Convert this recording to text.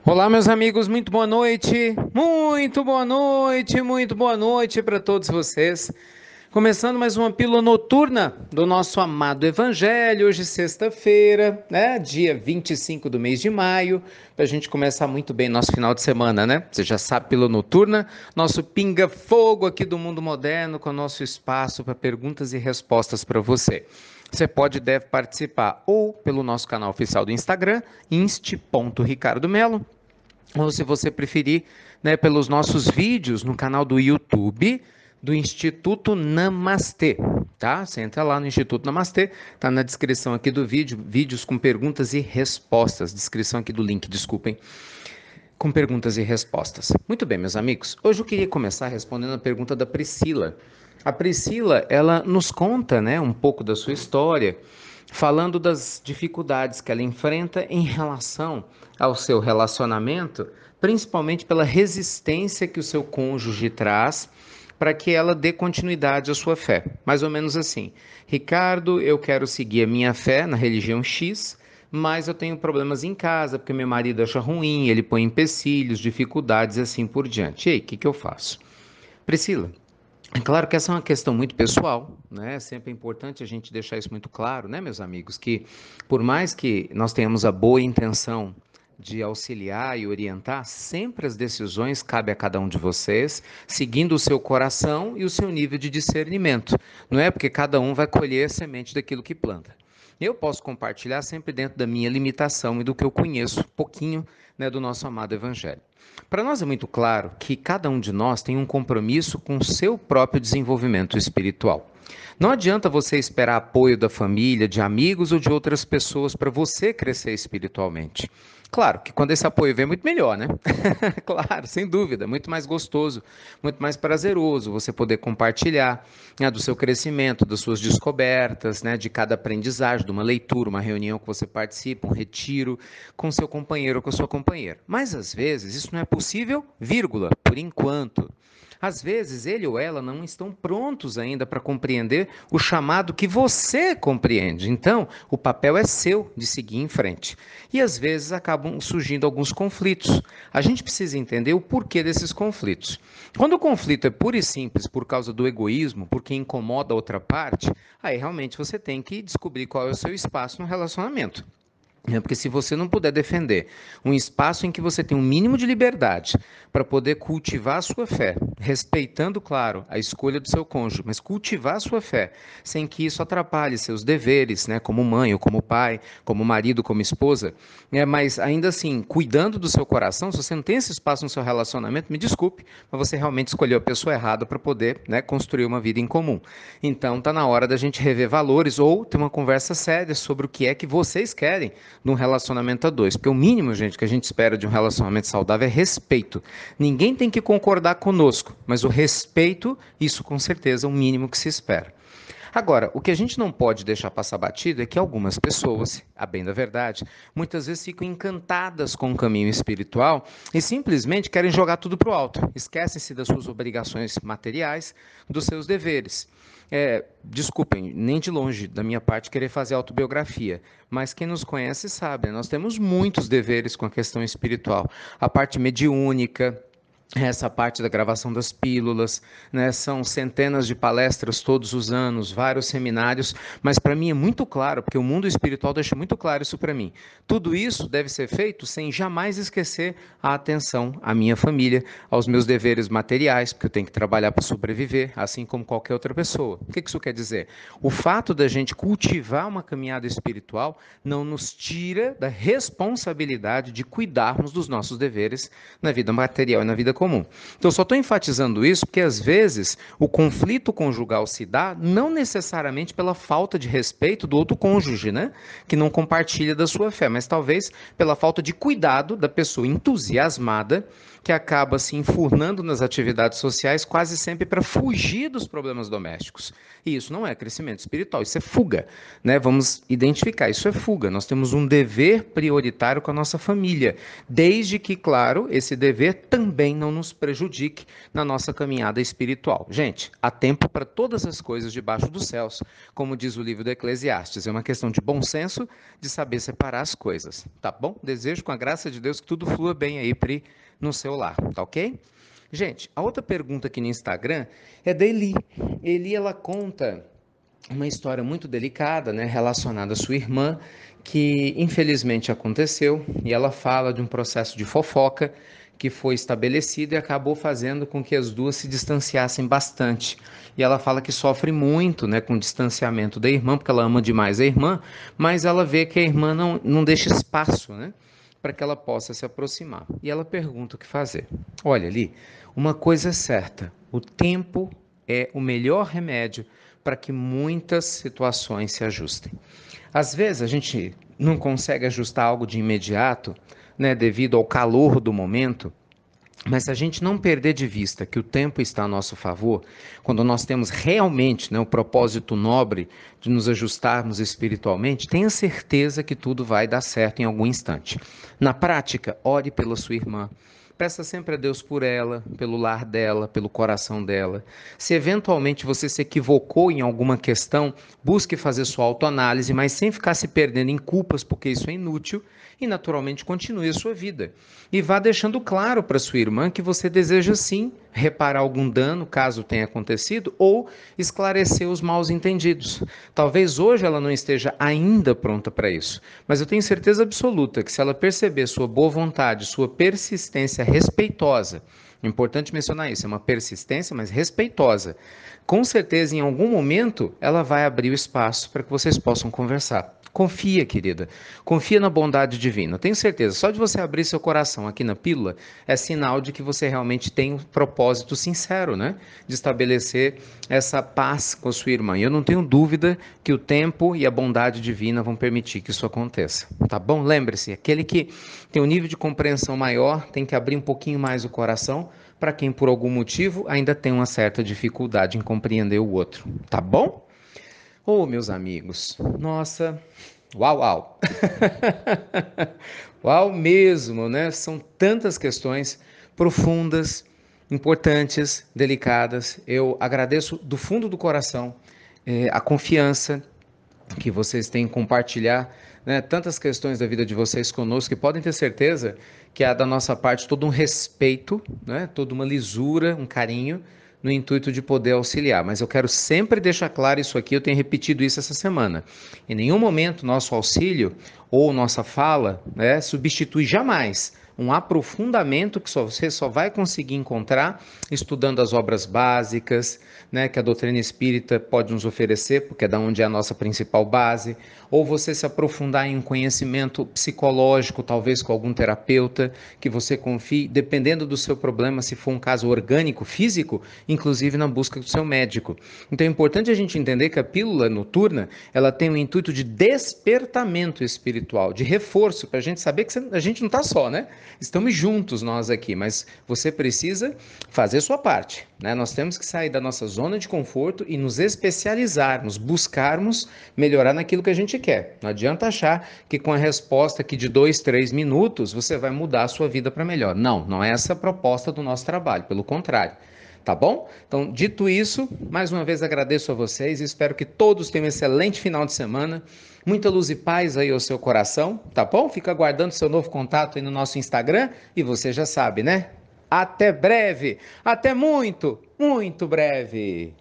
Olá, meus amigos, muito boa noite, muito boa noite, muito boa noite para todos vocês. Começando mais uma pílula noturna do nosso amado Evangelho, hoje sexta-feira, né, dia 25 do mês de maio, para a gente começar muito bem nosso final de semana, né? Você já sabe, pílula noturna, nosso pinga-fogo aqui do mundo moderno, com o nosso espaço para perguntas e respostas para você. Você pode e deve participar ou pelo nosso canal oficial do Instagram, inst.ricardomelo, ou se você preferir, né, pelos nossos vídeos no canal do YouTube do Instituto Namastê, tá? Você entra lá no Instituto Namastê, tá na descrição aqui do vídeo, vídeos com perguntas e respostas, descrição aqui do link, desculpem, com perguntas e respostas. Muito bem, meus amigos, hoje eu queria começar respondendo a pergunta da Priscila. A Priscila, ela nos conta, né, um pouco da sua história, falando das dificuldades que ela enfrenta em relação ao seu relacionamento, principalmente pela resistência que o seu cônjuge traz para que ela dê continuidade à sua fé. Mais ou menos assim: Ricardo, eu quero seguir a minha fé na religião X, mas eu tenho problemas em casa, porque meu marido acha ruim, ele põe empecilhos, dificuldades e assim por diante. E aí, o que eu faço? Priscila, é claro que essa é uma questão muito pessoal, né? Sempre é importante a gente deixar isso muito claro, né, meus amigos? Que por mais que nós tenhamos a boa intenção de auxiliar e orientar, sempre as decisões cabem a cada um de vocês, seguindo o seu coração e o seu nível de discernimento. Não é porque cada um vai colher a semente daquilo que planta. Eu posso compartilhar sempre dentro da minha limitação e do que eu conheço, pouquinho, né, do nosso amado Evangelho. Para nós é muito claro que cada um de nós tem um compromisso com o seu próprio desenvolvimento espiritual. Não adianta você esperar apoio da família, de amigos ou de outras pessoas para você crescer espiritualmente. Claro que quando esse apoio vem é muito melhor, né? Claro, sem dúvida, muito mais gostoso, muito mais prazeroso você poder compartilhar, né, do seu crescimento, das suas descobertas, né, de cada aprendizagem, de uma leitura, uma reunião que você participa, um retiro com seu companheiro ou com a sua companheira. Mas às vezes isso não é possível, vírgula, por enquanto. Às vezes ele ou ela não estão prontos ainda para compreender o chamado que você compreende. Então, o papel é seu de seguir em frente. E às vezes acabam surgindo alguns conflitos. A gente precisa entender o porquê desses conflitos. Quando o conflito é puro e simples por causa do egoísmo, porque incomoda a outra parte, aí realmente você tem que descobrir qual é o seu espaço no relacionamento. Porque se você não puder defender um espaço em que você tem um mínimo de liberdade para poder cultivar a sua fé, respeitando, claro, a escolha do seu cônjuge, mas cultivar a sua fé, sem que isso atrapalhe seus deveres, né, como mãe ou como pai, como marido, como esposa, mas ainda assim, cuidando do seu coração, se você não tem esse espaço no seu relacionamento, me desculpe, mas você realmente escolheu a pessoa errada para poder, né, construir uma vida em comum. Então, está na hora da gente rever valores ou ter uma conversa séria sobre o que é que vocês querem num relacionamento a dois. Porque o mínimo, gente, que a gente espera de um relacionamento saudável é respeito. Ninguém tem que concordar conosco, mas o respeito, isso com certeza é o mínimo que se espera. Agora, o que a gente não pode deixar passar batido é que algumas pessoas, a bem da verdade, muitas vezes ficam encantadas com o caminho espiritual e simplesmente querem jogar tudo para o alto. Esquecem-se das suas obrigações materiais, dos seus deveres. Desculpem, nem de longe da minha parte querer fazer autobiografia, mas quem nos conhece sabe, nós temos muitos deveres com a questão espiritual. A parte mediúnica, essa parte da gravação das pílulas, né? São centenas de palestras todos os anos, vários seminários, mas para mim é muito claro, porque o mundo espiritual deixa muito claro isso para mim. Tudo isso deve ser feito sem jamais esquecer a atenção à minha família, aos meus deveres materiais, porque eu tenho que trabalhar para sobreviver, assim como qualquer outra pessoa. O que isso quer dizer? O fato da gente cultivar uma caminhada espiritual não nos tira da responsabilidade de cuidarmos dos nossos deveres na vida material e na vida comum. Então, eu só estou enfatizando isso porque, às vezes, o conflito conjugal se dá não necessariamente pela falta de respeito do outro cônjuge, né? Que não compartilha da sua fé, mas talvez pela falta de cuidado da pessoa entusiasmada que acaba se enfurnando nas atividades sociais quase sempre para fugir dos problemas domésticos. E isso não é crescimento espiritual, isso é fuga, né? Vamos identificar, isso é fuga. Nós temos um dever prioritário com a nossa família, desde que, claro, esse dever também não não nos prejudique na nossa caminhada espiritual. Gente, há tempo para todas as coisas debaixo dos céus, como diz o livro do Eclesiastes. É uma questão de bom senso, de saber separar as coisas, tá bom? Desejo com a graça de Deus que tudo flua bem aí, Pri, no seu lar, tá ok? Gente, a outra pergunta aqui no Instagram é da Eli. Eli, ela conta uma história muito delicada, né, relacionada à sua irmã, que infelizmente aconteceu, e ela fala de um processo de fofoca que foi estabelecido e acabou fazendo com que as duas se distanciassem bastante. E ela fala que sofre muito, né, com o distanciamento da irmã, porque ela ama demais a irmã, mas ela vê que a irmã não deixa espaço, né, para que ela possa se aproximar. E ela pergunta o que fazer. Olha ali, uma coisa é certa, o tempo é o melhor remédio para que muitas situações se ajustem. Às vezes a gente não consegue ajustar algo de imediato, né, devido ao calor do momento, mas se a gente não perder de vista que o tempo está a nosso favor, quando nós temos realmente, né, o propósito nobre de nos ajustarmos espiritualmente, tenha certeza que tudo vai dar certo em algum instante. Na prática, ore pela sua irmã. Peça sempre a Deus por ela, pelo lar dela, pelo coração dela. Se eventualmente você se equivocou em alguma questão, busque fazer sua autoanálise, mas sem ficar se perdendo em culpas, porque isso é inútil, e naturalmente continue a sua vida. E vá deixando claro para sua irmã que você deseja sim reparar algum dano, caso tenha acontecido, ou esclarecer os maus entendidos. Talvez hoje ela não esteja ainda pronta para isso, mas eu tenho certeza absoluta que se ela perceber sua boa vontade, sua persistência respeitosa, importante mencionar isso, é uma persistência, mas respeitosa, com certeza em algum momento ela vai abrir o espaço para que vocês possam conversar. Confia, querida. Confia na bondade divina. Tenho certeza, só de você abrir seu coração aqui na pílula é sinal de que você realmente tem um propósito sincero, né? De estabelecer essa paz com a sua irmã. E eu não tenho dúvida que o tempo e a bondade divina vão permitir que isso aconteça. Tá bom? Lembre-se, aquele que tem um nível de compreensão maior tem que abrir um pouquinho mais o coração para quem por algum motivo ainda tem uma certa dificuldade em compreender o outro. Tá bom? Oh, meus amigos, nossa, uau, uau. Uau mesmo, né? São tantas questões profundas, importantes, delicadas. Eu agradeço do fundo do coração a confiança que vocês têm em compartilhar, né, tantas questões da vida de vocês conosco, que podem ter certeza que há da nossa parte todo um respeito, né, toda uma lisura, um carinho, no intuito de poder auxiliar. Mas eu quero sempre deixar claro isso aqui, eu tenho repetido isso essa semana. Em nenhum momento nosso auxílio ou nossa fala, né, substitui jamais um aprofundamento que você só vai conseguir encontrar estudando as obras básicas, né, que a doutrina espírita pode nos oferecer, porque é da onde é a nossa principal base, ou você se aprofundar em um conhecimento psicológico, talvez com algum terapeuta que você confie, dependendo do seu problema, se for um caso orgânico, físico, inclusive na busca do seu médico. Então é importante a gente entender que a pílula noturna, ela tem o intuito de despertamento espiritual, de reforço, para a gente saber que a gente não está só, né? Estamos juntos nós aqui, mas você precisa fazer sua parte, né? Nós temos que sair da nossa zona de conforto e nos especializarmos, buscarmos melhorar naquilo que a gente quer. Não adianta achar que com a resposta aqui de 2, 3 minutos você vai mudar a sua vida para melhor. Não, não é essa a proposta do nosso trabalho, pelo contrário. Tá bom? Então, dito isso, mais uma vez agradeço a vocês e espero que todos tenham um excelente final de semana. Muita luz e paz aí ao seu coração, tá bom? Fica aguardando seu novo contato aí no nosso Instagram e você já sabe, né? Até breve, até muito, muito breve.